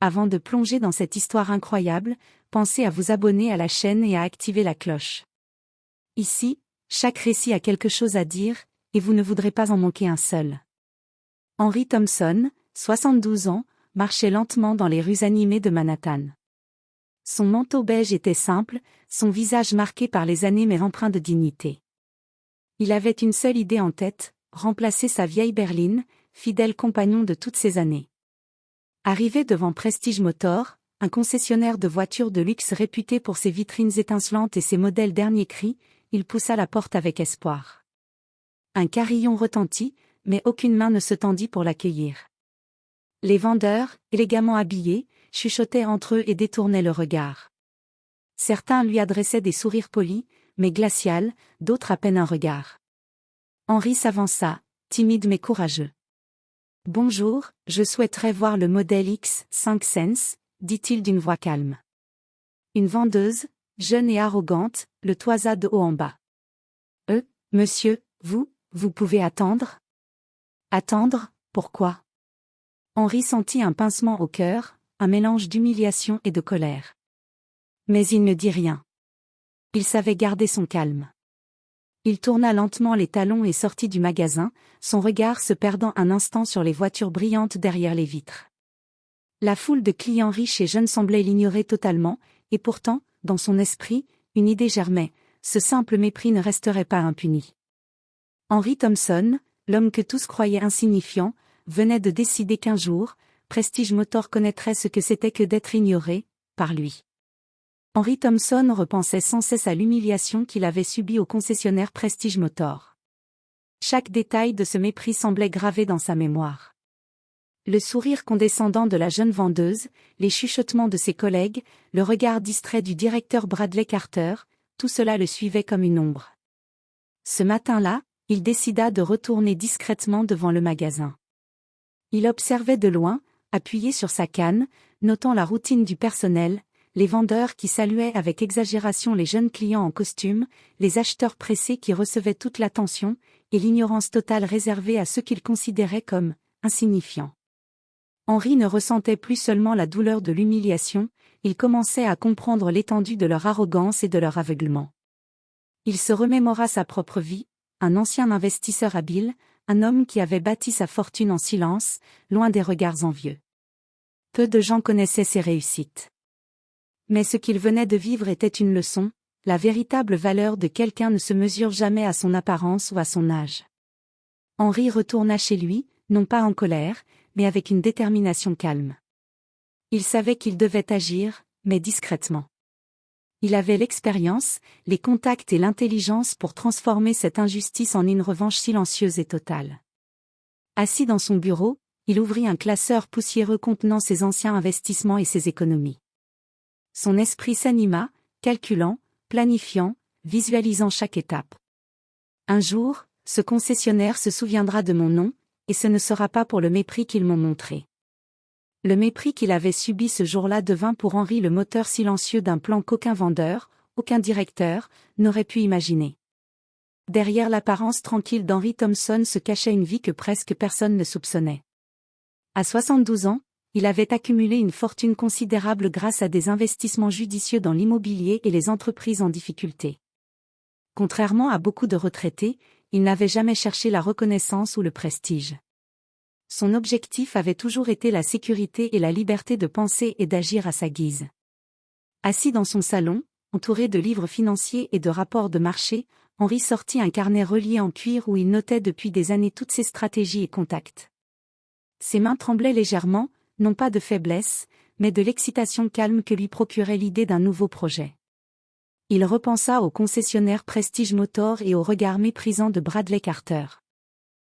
Avant de plonger dans cette histoire incroyable, pensez à vous abonner à la chaîne et à activer la cloche. Ici, chaque récit a quelque chose à dire, et vous ne voudrez pas en manquer un seul. Henry Thompson, 72 ans, marchait lentement dans les rues animées de Manhattan. Son manteau beige était simple, son visage marqué par les années mais empreint de dignité. Il avait une seule idée en tête, remplacer sa vieille berline, fidèle compagnon de toutes ces années. Arrivé devant Prestige Motors, un concessionnaire de voitures de luxe réputé pour ses vitrines étincelantes et ses modèles dernier cri, il poussa la porte avec espoir. Un carillon retentit, mais aucune main ne se tendit pour l'accueillir. Les vendeurs, élégamment habillés, chuchotaient entre eux et détournaient le regard. Certains lui adressaient des sourires polis, mais glacials, d'autres à peine un regard. Henry s'avança, timide mais courageux. « Bonjour, je souhaiterais voir le modèle X5 Sense, dit-il d'une voix calme. Une vendeuse, jeune et arrogante, le toisa de haut en bas. Monsieur, vous pouvez attendre ? Attendre, pourquoi ? Henry sentit un pincement au cœur, un mélange d'humiliation et de colère. Mais il ne dit rien. Il savait garder son calme. Il tourna lentement les talons et sortit du magasin, son regard se perdant un instant sur les voitures brillantes derrière les vitres. La foule de clients riches et jeunes semblait l'ignorer totalement, et pourtant, dans son esprit, une idée germait, ce simple mépris ne resterait pas impuni. Henry Thompson, l'homme que tous croyaient insignifiant, venait de décider qu'un jour, Prestige Motors connaîtrait ce que c'était que d'être ignoré, par lui. Henry Thompson repensait sans cesse à l'humiliation qu'il avait subie au concessionnaire Prestige Motors. Chaque détail de ce mépris semblait gravé dans sa mémoire. Le sourire condescendant de la jeune vendeuse, les chuchotements de ses collègues, le regard distrait du directeur Bradley Carter, tout cela le suivait comme une ombre. Ce matin-là, il décida de retourner discrètement devant le magasin. Il observait de loin, appuyé sur sa canne, notant la routine du personnel, les vendeurs qui saluaient avec exagération les jeunes clients en costume, les acheteurs pressés qui recevaient toute l'attention, et l'ignorance totale réservée à ceux qu'il considérait comme insignifiants. Henry ne ressentait plus seulement la douleur de l'humiliation, il commençait à comprendre l'étendue de leur arrogance et de leur aveuglement. Il se remémora sa propre vie, un ancien investisseur habile, un homme qui avait bâti sa fortune en silence, loin des regards envieux. Peu de gens connaissaient ses réussites. Mais ce qu'il venait de vivre était une leçon, la véritable valeur de quelqu'un ne se mesure jamais à son apparence ou à son âge. Henry retourna chez lui, non pas en colère, mais avec une détermination calme. Il savait qu'il devait agir, mais discrètement. Il avait l'expérience, les contacts et l'intelligence pour transformer cette injustice en une revanche silencieuse et totale. Assis dans son bureau, il ouvrit un classeur poussiéreux contenant ses anciens investissements et ses économies. Son esprit s'anima, calculant, planifiant, visualisant chaque étape. Un jour, ce concessionnaire se souviendra de mon nom, et ce ne sera pas pour le mépris qu'ils m'ont montré. Le mépris qu'il avait subi ce jour-là devint pour Henry le moteur silencieux d'un plan qu'aucun vendeur, aucun directeur, n'aurait pu imaginer. Derrière l'apparence tranquille d'Henry Thompson se cachait une vie que presque personne ne soupçonnait. À 72 ans, il avait accumulé une fortune considérable grâce à des investissements judicieux dans l'immobilier et les entreprises en difficulté. Contrairement à beaucoup de retraités, il n'avait jamais cherché la reconnaissance ou le prestige. Son objectif avait toujours été la sécurité et la liberté de penser et d'agir à sa guise. Assis dans son salon, entouré de livres financiers et de rapports de marché, Henry sortit un carnet relié en cuir où il notait depuis des années toutes ses stratégies et contacts. Ses mains tremblaient légèrement, non pas de faiblesse, mais de l'excitation calme que lui procurait l'idée d'un nouveau projet. Il repensa au concessionnaire Prestige Motors et au regard méprisant de Bradley Carter.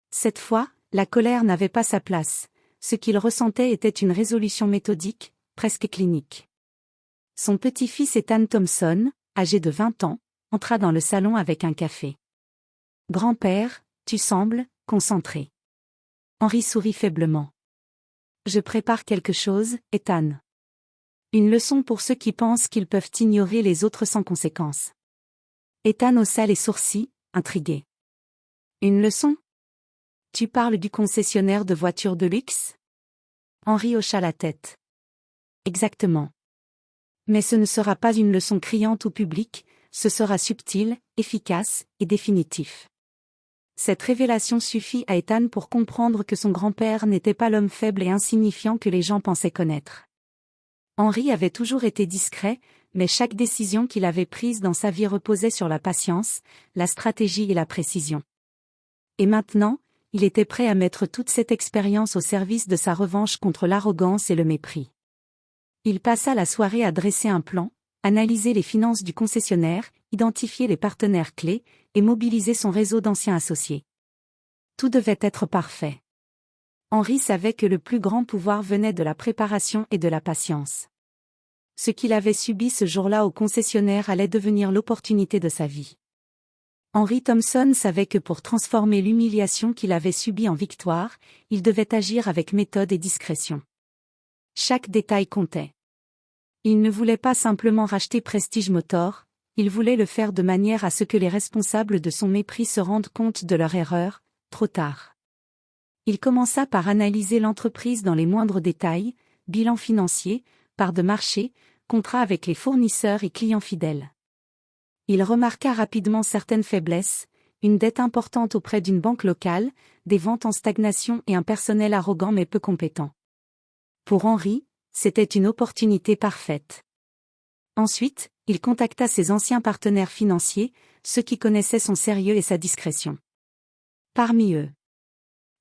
Cette fois, la colère n'avait pas sa place, ce qu'il ressentait était une résolution méthodique, presque clinique. Son petit-fils Ethan Thompson, âgé de 20 ans, entra dans le salon avec un café. « Grand-père, tu sembles concentré. » Henry sourit faiblement. « Je prépare quelque chose, Ethan. Une leçon pour ceux qui pensent qu'ils peuvent ignorer les autres sans conséquence. » Ethan haussa les sourcils, intrigué. « Une leçon ? Tu parles du concessionnaire de voitures de luxe ? » Henry hocha la tête. Exactement. Mais ce ne sera pas une leçon criante ou publique, ce sera subtil, efficace et définitif. Cette révélation suffit à Ethan pour comprendre que son grand-père n'était pas l'homme faible et insignifiant que les gens pensaient connaître. Henry avait toujours été discret, mais chaque décision qu'il avait prise dans sa vie reposait sur la patience, la stratégie et la précision. Et maintenant, il était prêt à mettre toute cette expérience au service de sa revanche contre l'arrogance et le mépris. Il passa la soirée à dresser un plan, analyser les finances du concessionnaire, identifier les partenaires clés, et mobiliser son réseau d'anciens associés. Tout devait être parfait. Henry savait que le plus grand pouvoir venait de la préparation et de la patience. Ce qu'il avait subi ce jour-là au concessionnaire allait devenir l'opportunité de sa vie. Henry Thompson savait que pour transformer l'humiliation qu'il avait subie en victoire, il devait agir avec méthode et discrétion. Chaque détail comptait. Il ne voulait pas simplement racheter Prestige Motors, il voulait le faire de manière à ce que les responsables de son mépris se rendent compte de leur erreur, trop tard. Il commença par analyser l'entreprise dans les moindres détails, bilan financier, parts de marché, contrats avec les fournisseurs et clients fidèles. Il remarqua rapidement certaines faiblesses, une dette importante auprès d'une banque locale, des ventes en stagnation et un personnel arrogant mais peu compétent. Pour Henry, c'était une opportunité parfaite. Ensuite, il contacta ses anciens partenaires financiers, ceux qui connaissaient son sérieux et sa discrétion. Parmi eux,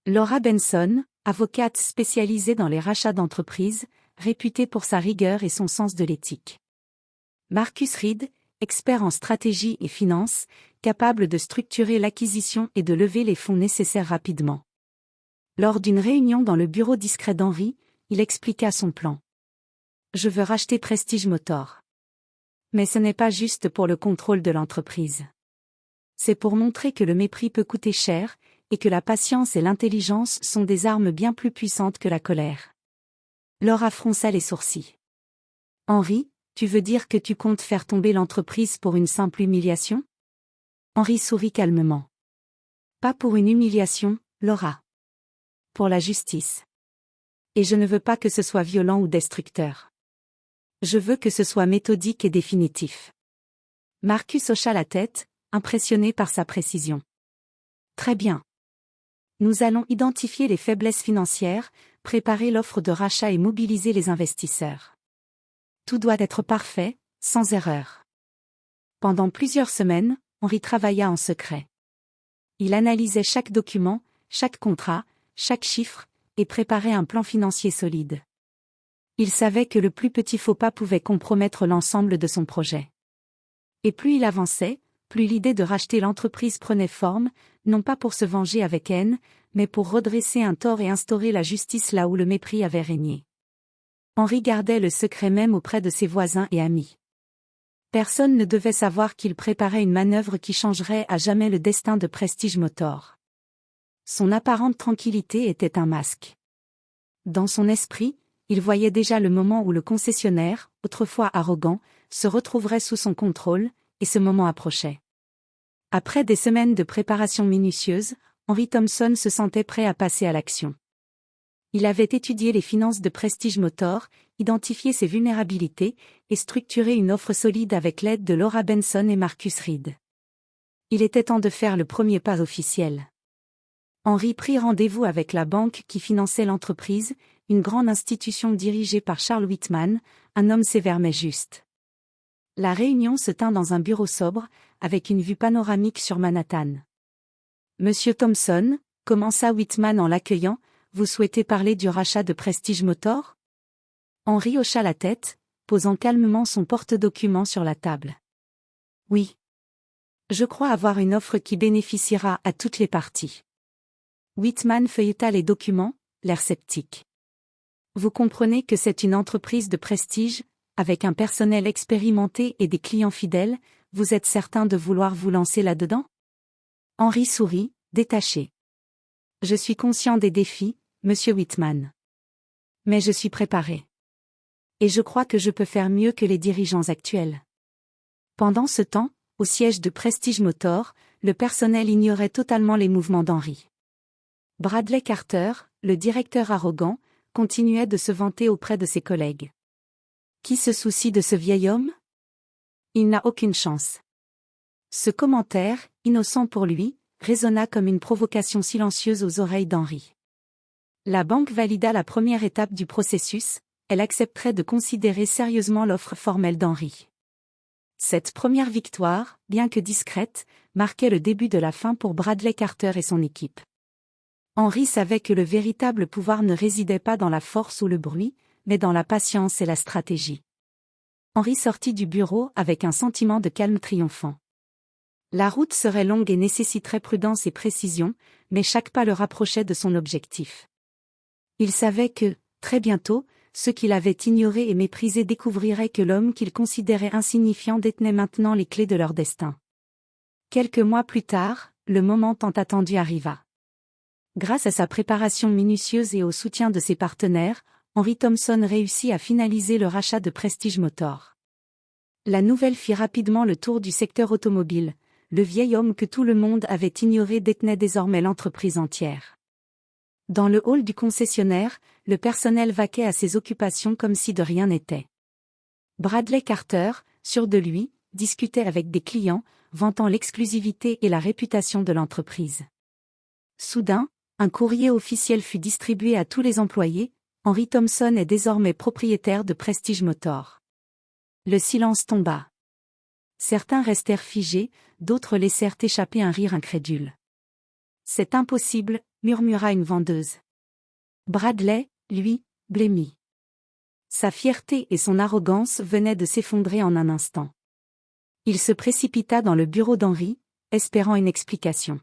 Laura Benson, avocate spécialisée dans les rachats d'entreprises, réputée pour sa rigueur et son sens de l'éthique. Marcus Reed, expert en stratégie et finance, capable de structurer l'acquisition et de lever les fonds nécessaires rapidement. Lors d'une réunion dans le bureau discret d'Henry, il expliqua son plan. Je veux racheter Prestige Motors. Mais ce n'est pas juste pour le contrôle de l'entreprise. C'est pour montrer que le mépris peut coûter cher, et que la patience et l'intelligence sont des armes bien plus puissantes que la colère. Laura fronça les sourcils. Henry, tu veux dire que tu comptes faire tomber l'entreprise pour une simple humiliation? Henry sourit calmement. Pas pour une humiliation, Laura. Pour la justice. Et je ne veux pas que ce soit violent ou destructeur. Je veux que ce soit méthodique et définitif. Marcus hocha la tête, impressionné par sa précision. Très bien. Nous allons identifier les faiblesses financières, préparer l'offre de rachat et mobiliser les investisseurs. Tout doit être parfait, sans erreur. Pendant plusieurs semaines, Henry travailla en secret. Il analysait chaque document, chaque contrat, chaque chiffre, et préparait un plan financier solide. Il savait que le plus petit faux pas pouvait compromettre l'ensemble de son projet. Et plus il avançait, plus l'idée de racheter l'entreprise prenait forme, non pas pour se venger avec haine, mais pour redresser un tort et instaurer la justice là où le mépris avait régné. Henry gardait le secret même auprès de ses voisins et amis. Personne ne devait savoir qu'il préparait une manœuvre qui changerait à jamais le destin de Prestige Motors. Son apparente tranquillité était un masque. Dans son esprit, il voyait déjà le moment où le concessionnaire, autrefois arrogant, se retrouverait sous son contrôle, et ce moment approchait. Après des semaines de préparation minutieuse, Henry Thompson se sentait prêt à passer à l'action. Il avait étudié les finances de Prestige Motors, identifié ses vulnérabilités, et structuré une offre solide avec l'aide de Laura Benson et Marcus Reed. Il était temps de faire le premier pas officiel. Henry prit rendez-vous avec la banque qui finançait l'entreprise, une grande institution dirigée par Charles Whitman, un homme sévère mais juste. La réunion se tint dans un bureau sobre, avec une vue panoramique sur Manhattan. Monsieur Thompson, commença Whitman en l'accueillant, vous souhaitez parler du rachat de Prestige Motors? Henry hocha la tête, posant calmement son porte-documents sur la table. Oui. Je crois avoir une offre qui bénéficiera à toutes les parties. Whitman feuilleta les documents, l'air sceptique. Vous comprenez que c'est une entreprise de prestige, avec un personnel expérimenté et des clients fidèles, vous êtes certain de vouloir vous lancer là-dedans? Henry sourit, détaché. Je suis conscient des défis, monsieur Whitman. Mais je suis préparé. Et je crois que je peux faire mieux que les dirigeants actuels. Pendant ce temps, au siège de Prestige Motors, le personnel ignorait totalement les mouvements d'Henry. Bradley Carter, le directeur arrogant, continuait de se vanter auprès de ses collègues. Qui se soucie de ce vieil homme? Il n'a aucune chance. Ce commentaire, innocent pour lui, résonna comme une provocation silencieuse aux oreilles d'Henri. La banque valida la première étape du processus, elle accepterait de considérer sérieusement l'offre formelle d'Henri. Cette première victoire, bien que discrète, marquait le début de la fin pour Bradley Carter et son équipe. Henri savait que le véritable pouvoir ne résidait pas dans la force ou le bruit, mais dans la patience et la stratégie. Henri sortit du bureau avec un sentiment de calme triomphant. La route serait longue et nécessiterait prudence et précision, mais chaque pas le rapprochait de son objectif. Il savait que, très bientôt, ceux qu'il avait ignorés et méprisés découvriraient que l'homme qu'ils considéraient insignifiant détenait maintenant les clés de leur destin. Quelques mois plus tard, le moment tant attendu arriva. Grâce à sa préparation minutieuse et au soutien de ses partenaires, Henri Thompson réussit à finaliser le rachat de Prestige Motors. La nouvelle fit rapidement le tour du secteur automobile. Le vieil homme que tout le monde avait ignoré détenait désormais l'entreprise entière. Dans le hall du concessionnaire, le personnel vaquait à ses occupations comme si de rien n'était. Bradley Carter, sûr de lui, discutait avec des clients, vantant l'exclusivité et la réputation de l'entreprise. Soudain, un courrier officiel fut distribué à tous les employés. Henri Thompson est désormais propriétaire de Prestige Motors. Le silence tomba. Certains restèrent figés, d'autres laissèrent échapper un rire incrédule. « C'est impossible », murmura une vendeuse. Bradley, lui, blêmit. Sa fierté et son arrogance venaient de s'effondrer en un instant. Il se précipita dans le bureau d'Henri, espérant une explication.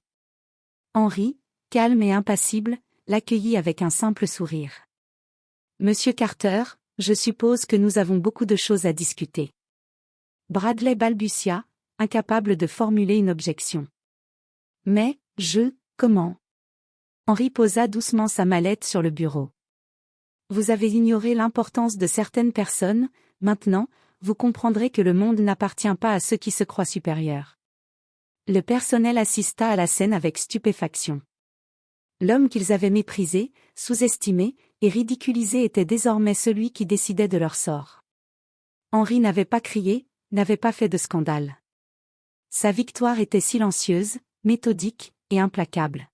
Henri, calme et impassible, l'accueillit avec un simple sourire. « Monsieur Carter, je suppose que nous avons beaucoup de choses à discuter. » Bradley balbutia, incapable de formuler une objection. « Mais, comment ?» Henri posa doucement sa mallette sur le bureau. « Vous avez ignoré l'importance de certaines personnes, maintenant, vous comprendrez que le monde n'appartient pas à ceux qui se croient supérieurs. » Le personnel assista à la scène avec stupéfaction. L'homme qu'ils avaient méprisé, sous-estimé et ridiculisé était désormais celui qui décidait de leur sort. Henri n'avait pas crié, n'avait pas fait de scandale. Sa victoire était silencieuse, méthodique et implacable.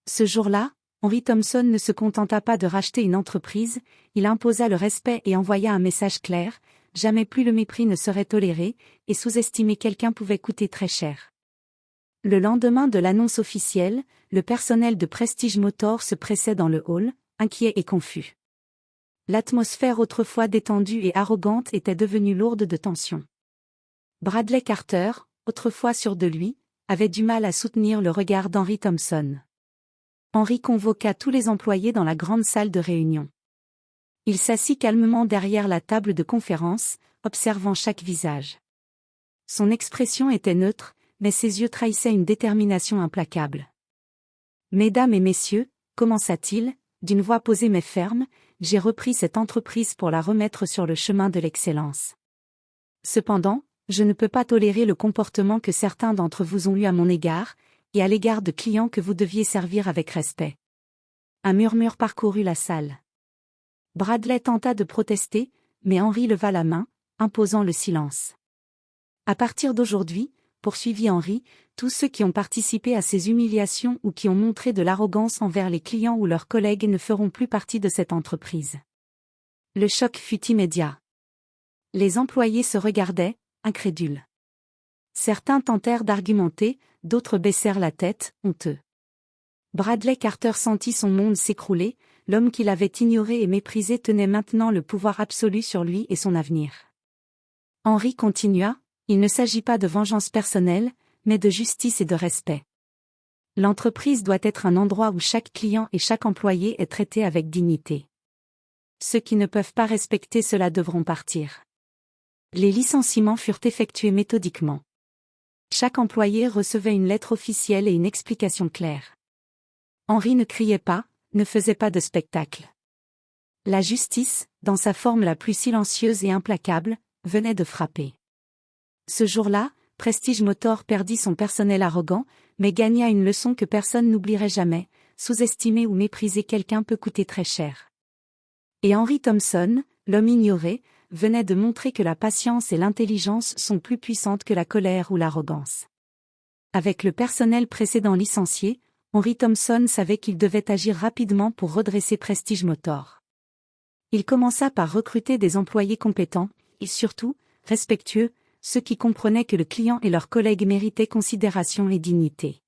Ce jour-là, Henri Thompson ne se contenta pas de racheter une entreprise, il imposa le respect et envoya un message clair, jamais plus le mépris ne serait toléré, et sous-estimer quelqu'un pouvait coûter très cher. Le lendemain de l'annonce officielle, le personnel de Prestige Motors se pressait dans le hall, inquiet et confus. L'atmosphère autrefois détendue et arrogante était devenue lourde de tension. Bradley Carter, autrefois sûr de lui, avait du mal à soutenir le regard d'Henri Thompson. Henri convoqua tous les employés dans la grande salle de réunion. Il s'assit calmement derrière la table de conférence, observant chaque visage. Son expression était neutre, mais ses yeux trahissaient une détermination implacable. « Mesdames et messieurs, commença-t-il, d'une voix posée mais ferme, j'ai repris cette entreprise pour la remettre sur le chemin de l'excellence. Cependant, je ne peux pas tolérer le comportement que certains d'entre vous ont eu à mon égard, et à l'égard de clients que vous deviez servir avec respect. » Un murmure parcourut la salle. Bradley tenta de protester, mais Henri leva la main, imposant le silence. « À partir d'aujourd'hui, » poursuivit Henri, tous ceux qui ont participé à ces humiliations ou qui ont montré de l'arrogance envers les clients ou leurs collègues ne feront plus partie de cette entreprise. Le choc fut immédiat. Les employés se regardaient, incrédules. Certains tentèrent d'argumenter, d'autres baissèrent la tête, honteux. Bradley Carter sentit son monde s'écrouler, l'homme qu'il avait ignoré et méprisé tenait maintenant le pouvoir absolu sur lui et son avenir. Henri continua. Il ne s'agit pas de vengeance personnelle, mais de justice et de respect. L'entreprise doit être un endroit où chaque client et chaque employé est traité avec dignité. Ceux qui ne peuvent pas respecter cela devront partir. Les licenciements furent effectués méthodiquement. Chaque employé recevait une lettre officielle et une explication claire. Henri ne criait pas, ne faisait pas de spectacle. La justice, dans sa forme la plus silencieuse et implacable, venait de frapper. Ce jour-là, Prestige Motors perdit son personnel arrogant, mais gagna une leçon que personne n'oublierait jamais, sous-estimer ou mépriser quelqu'un peut coûter très cher. Et Henri Thompson, l'homme ignoré, venait de montrer que la patience et l'intelligence sont plus puissantes que la colère ou l'arrogance. Avec le personnel précédent licencié, Henry Thompson savait qu'il devait agir rapidement pour redresser Prestige Motors. Il commença par recruter des employés compétents, et surtout, respectueux, ceux qui comprenaient que le client et leurs collègues méritaient considération et dignité.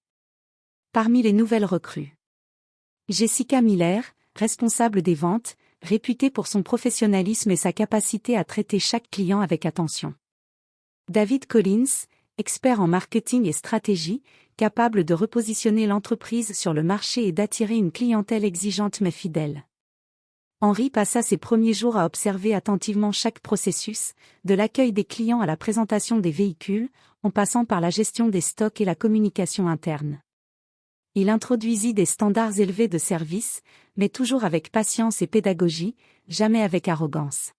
Parmi les nouvelles recrues, Jessica Miller, responsable des ventes, réputée pour son professionnalisme et sa capacité à traiter chaque client avec attention. David Collins, expert en marketing et stratégie, capable de repositionner l'entreprise sur le marché et d'attirer une clientèle exigeante mais fidèle. Henry passa ses premiers jours à observer attentivement chaque processus, de l'accueil des clients à la présentation des véhicules, en passant par la gestion des stocks et la communication interne. Il introduisit des standards élevés de service, mais toujours avec patience et pédagogie, jamais avec arrogance.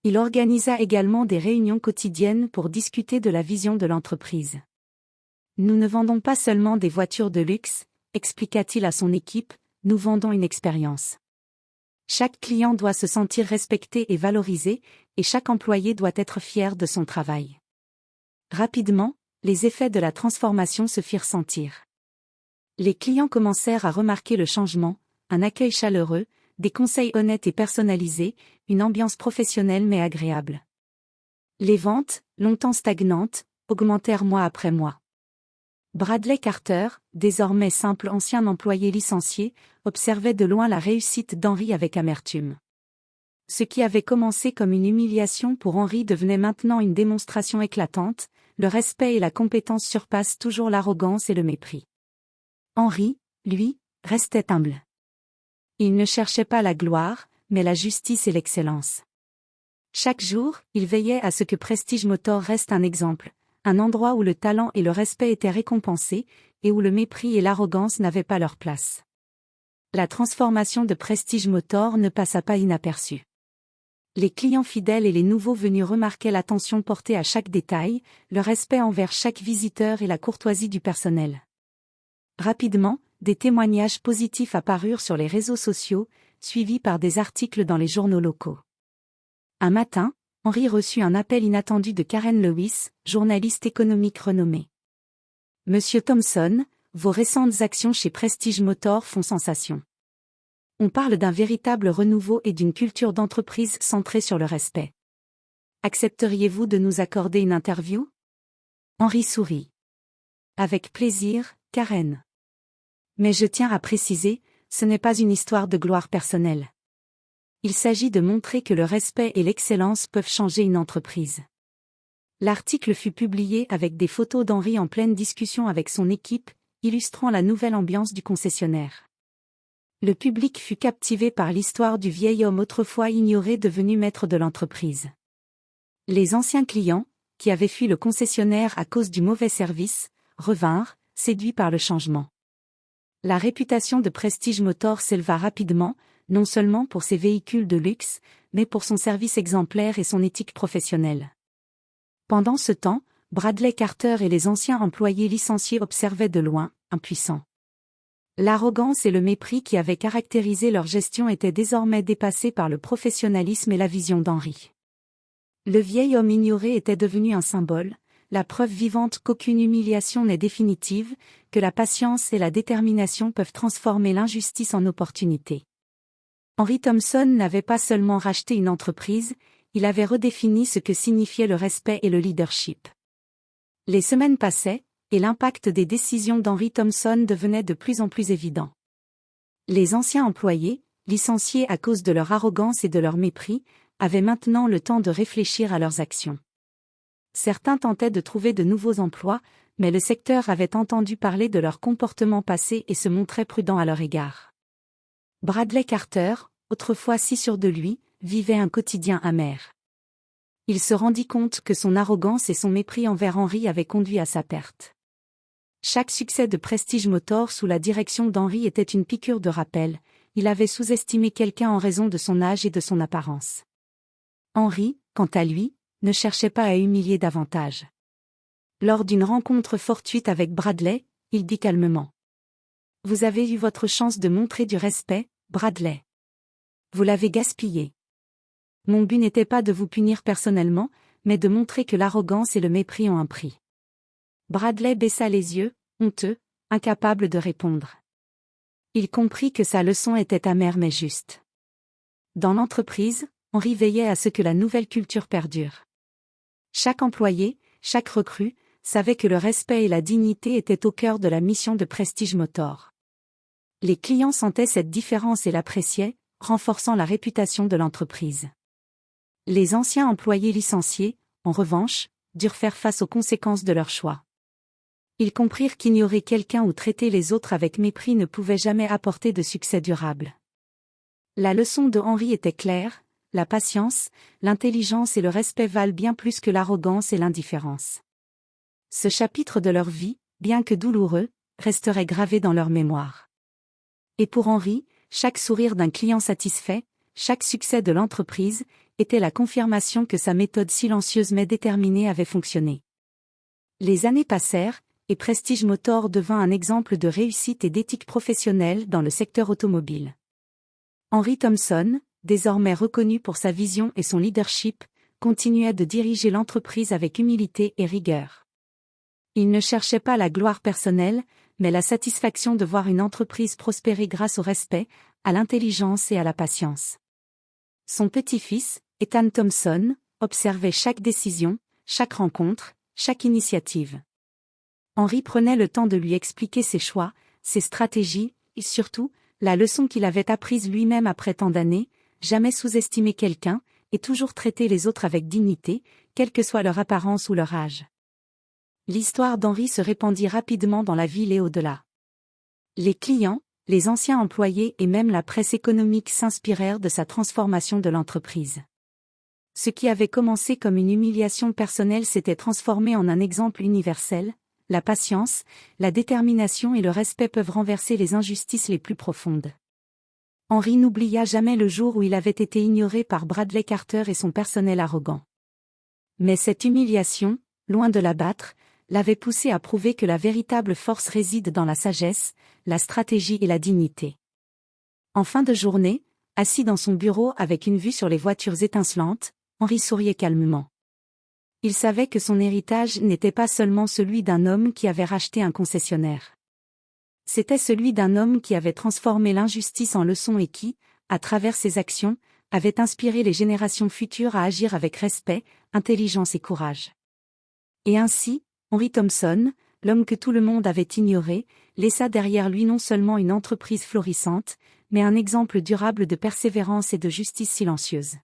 Il organisa également des réunions quotidiennes pour discuter de la vision de l'entreprise. Nous ne vendons pas seulement des voitures de luxe, expliqua-t-il à son équipe, nous vendons une expérience. Chaque client doit se sentir respecté et valorisé, et chaque employé doit être fier de son travail. Rapidement, les effets de la transformation se firent sentir. Les clients commencèrent à remarquer le changement, un accueil chaleureux, des conseils honnêtes et personnalisés, une ambiance professionnelle mais agréable. Les ventes, longtemps stagnantes, augmentèrent mois après mois. Bradley Carter, désormais simple ancien employé licencié, observait de loin la réussite d'Henry avec amertume. Ce qui avait commencé comme une humiliation pour Henry devenait maintenant une démonstration éclatante, le respect et la compétence surpassent toujours l'arrogance et le mépris. Henry, lui, restait humble. Il ne cherchait pas la gloire, mais la justice et l'excellence. Chaque jour, il veillait à ce que Prestige Motors reste un exemple, un endroit où le talent et le respect étaient récompensés, et où le mépris et l'arrogance n'avaient pas leur place. La transformation de Prestige Motors ne passa pas inaperçue. Les clients fidèles et les nouveaux venus remarquaient l'attention portée à chaque détail, le respect envers chaque visiteur et la courtoisie du personnel. Rapidement, des témoignages positifs apparurent sur les réseaux sociaux, suivis par des articles dans les journaux locaux. Un matin, Henry reçut un appel inattendu de Karen Lewis, journaliste économique renommée. « Monsieur Thompson, vos récentes actions chez Prestige Motors font sensation. On parle d'un véritable renouveau et d'une culture d'entreprise centrée sur le respect. Accepteriez-vous de nous accorder une interview ?» Henry sourit. « Avec plaisir, Karen. Mais je tiens à préciser, ce n'est pas une histoire de gloire personnelle. Il s'agit de montrer que le respect et l'excellence peuvent changer une entreprise. » L'article fut publié avec des photos d'Henry en pleine discussion avec son équipe, illustrant la nouvelle ambiance du concessionnaire. Le public fut captivé par l'histoire du vieil homme autrefois ignoré devenu maître de l'entreprise. Les anciens clients, qui avaient fui le concessionnaire à cause du mauvais service, revinrent, séduits par le changement. La réputation de Prestige Motors s'éleva rapidement, non seulement pour ses véhicules de luxe, mais pour son service exemplaire et son éthique professionnelle. Pendant ce temps, Bradley Carter et les anciens employés licenciés observaient de loin, impuissants. L'arrogance et le mépris qui avaient caractérisé leur gestion étaient désormais dépassés par le professionnalisme et la vision d'Henry. Le vieil homme ignoré était devenu un symbole, la preuve vivante qu'aucune humiliation n'est définitive, que la patience et la détermination peuvent transformer l'injustice en opportunité. Henry Thompson n'avait pas seulement racheté une entreprise, il avait redéfini ce que signifiait le respect et le leadership. Les semaines passaient, et l'impact des décisions d'Henry Thompson devenait de plus en plus évident. Les anciens employés, licenciés à cause de leur arrogance et de leur mépris, avaient maintenant le temps de réfléchir à leurs actions. Certains tentaient de trouver de nouveaux emplois, mais le secteur avait entendu parler de leur comportement passé et se montrait prudent à leur égard. Bradley Carter, autrefois si sûr de lui, vivait un quotidien amer. Il se rendit compte que son arrogance et son mépris envers Henry avaient conduit à sa perte. Chaque succès de Prestige Motors sous la direction d'Henry était une piqûre de rappel, il avait sous-estimé quelqu'un en raison de son âge et de son apparence. Henry, quant à lui, ne cherchait pas à humilier davantage. Lors d'une rencontre fortuite avec Bradley, il dit calmement. « Vous avez eu votre chance de montrer du respect, Bradley. Vous l'avez gaspillé. » Mon but n'était pas de vous punir personnellement, mais de montrer que l'arrogance et le mépris ont un prix. Bradley baissa les yeux, honteux, incapable de répondre. Il comprit que sa leçon était amère mais juste. Dans l'entreprise, Henry veillait à ce que la nouvelle culture perdure. Chaque employé, chaque recrue, savait que le respect et la dignité étaient au cœur de la mission de Prestige Motors. Les clients sentaient cette différence et l'appréciaient, renforçant la réputation de l'entreprise. Les anciens employés licenciés, en revanche, durent faire face aux conséquences de leur choix. Ils comprirent qu'ignorer quelqu'un ou traiter les autres avec mépris ne pouvait jamais apporter de succès durable. La leçon de Henry était claire, la patience, l'intelligence et le respect valent bien plus que l'arrogance et l'indifférence. Ce chapitre de leur vie, bien que douloureux, resterait gravé dans leur mémoire. Et pour Henry, chaque sourire d'un client satisfait, chaque succès de l'entreprise, était la confirmation que sa méthode silencieuse mais déterminée avait fonctionné. Les années passèrent, et Prestige Motors devint un exemple de réussite et d'éthique professionnelle dans le secteur automobile. Henry Thompson, désormais reconnu pour sa vision et son leadership, continuait de diriger l'entreprise avec humilité et rigueur. Il ne cherchait pas la gloire personnelle, mais la satisfaction de voir une entreprise prospérer grâce au respect, à l'intelligence et à la patience. Son petit-fils, Ethan Thompson, observait chaque décision, chaque rencontre, chaque initiative. Henry prenait le temps de lui expliquer ses choix, ses stratégies, et surtout, la leçon qu'il avait apprise lui-même après tant d'années, jamais sous-estimer quelqu'un, et toujours traiter les autres avec dignité, quelle que soit leur apparence ou leur âge. L'histoire d'Henry se répandit rapidement dans la ville et au-delà. Les clients, les anciens employés et même la presse économique s'inspirèrent de sa transformation de l'entreprise. Ce qui avait commencé comme une humiliation personnelle s'était transformé en un exemple universel. La patience, la détermination et le respect peuvent renverser les injustices les plus profondes. Henry n'oublia jamais le jour où il avait été ignoré par Bradley Carter et son personnel arrogant. Mais cette humiliation, loin de l'abattre, l'avait poussé à prouver que la véritable force réside dans la sagesse, la stratégie et la dignité. En fin de journée, assis dans son bureau avec une vue sur les voitures étincelantes, Henry souriait calmement. Il savait que son héritage n'était pas seulement celui d'un homme qui avait racheté un concessionnaire. C'était celui d'un homme qui avait transformé l'injustice en leçon et qui, à travers ses actions, avait inspiré les générations futures à agir avec respect, intelligence et courage. Et ainsi, Henry Thompson, l'homme que tout le monde avait ignoré, laissa derrière lui non seulement une entreprise florissante, mais un exemple durable de persévérance et de justice silencieuse.